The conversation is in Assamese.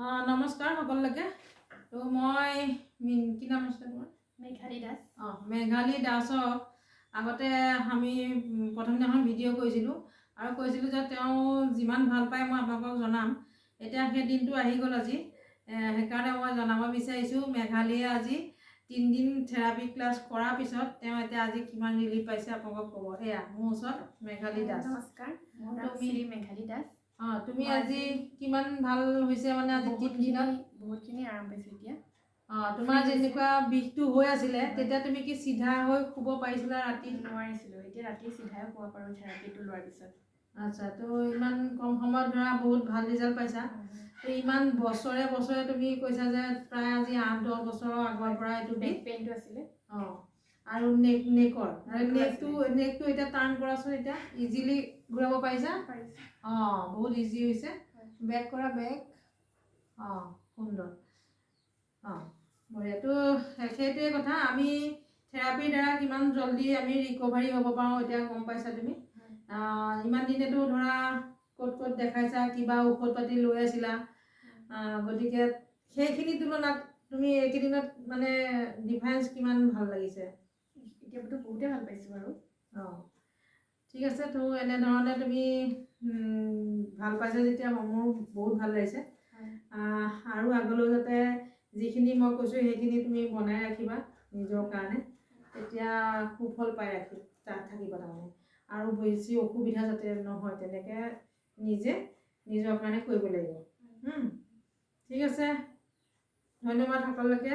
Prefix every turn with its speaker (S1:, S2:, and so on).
S1: নমস্কাৰ সকলোকে। তো মই কি নাম আছে তোমাৰ?
S2: মেঘালী দাস।
S1: মেঘালী দাসক আগতে আমি প্ৰথম দিনাখন ভিডিঅ' কৰিছিলোঁ আৰু কৈছিলোঁ যে তেওঁ যিমান ভাল পায় মই আপোনালোকক জনাম। এতিয়া সেই দিনটো আহি গ'ল আজি, সেইকাৰণে মই জনাব বিচাৰিছোঁ মেঘালীয়ে আজি 3 দিন থেৰাপি ক্লাছ কৰাৰ পিছত তেওঁ এতিয়া আজি কিমান ৰিলিফ পাইছে আপোনালোকক ক'ব। এয়া মোৰ ওচৰত মেঘালী দাস।
S2: নমস্কাৰ, মোৰ নাম শ্ৰী মেঘালী দাস।
S1: তুমি আজি কিমান ভাল হৈছে? মানে আজি 3 দিনত
S2: বহুতখিনি আৰাম পাইছোঁ এতিয়া।
S1: তোমাৰ যেনেকুৱা বিষটো হৈ আছিলে তেতিয়া তুমি কি চিধা হৈ শুব পাৰিছিলা? ৰাতি
S2: নোৱাৰিছিলোঁ, এতিয়া ৰাতি চিধাই শুব পাৰোঁ থেৰাপিটো লোৱাৰ পিছত।
S1: আচ্ছা, তো ইমান কম সময়ত ধৰা বহুত ভাল ৰিজাল্ট পাইছা। তো ইমান বছৰে বছৰে তুমি কৈছা যে প্ৰায় আজি 8-10 বছৰৰ আগৰ পৰা এইটো
S2: বেক পেইনটো আছিলে।
S1: আৰু নেকৰ নেকটো এতিয়া টাৰ্ণ কৰাচোন। এতিয়া ইজিলি ঘূৰাব পাৰিছা? বহুত ইজি হৈছে। বেক কৰা, বেক। সুন্দৰ। বঢ়িয়া। তো সেইটোৱে কথা, আমি থেৰাপিৰ দ্বাৰা কিমান জল্দি আমি ৰিকভাৰী হ'ব পাৰোঁ এতিয়া গম পাইছা তুমি। ইমান দিনেতো ধৰা ক'ত ক'ত দেখাইছা, কিবা ঔষধ পাতি লৈ আছিলা, গতিকে সেইখিনি তুলনাত তুমি এইকেইদিনত মানে ডিফাৰেঞ্চ কিমান ভাল লাগিছে?
S2: এতিয়াতো বহুতেই ভাল পাইছোঁ বাৰু।
S1: ঠিক আছে। তো এনেধৰণে তুমি ভাল পাইছা যেতিয়া মোৰ বহুত ভাল লাগিছে। আৰু আগলৈ যাতে যিখিনি মই কৈছোঁ সেইখিনি তুমি বনাই ৰাখিবা নিজৰ কাৰণে, তেতিয়া সুফল পাই থাকিবা তাৰমানে। আৰু বেছি অসুবিধা যাতে নহয় তেনেকৈ নিজে নিজৰ কাৰণে কৰিব লাগিব। ঠিক আছে, ধন্যবাদ সকলোকে।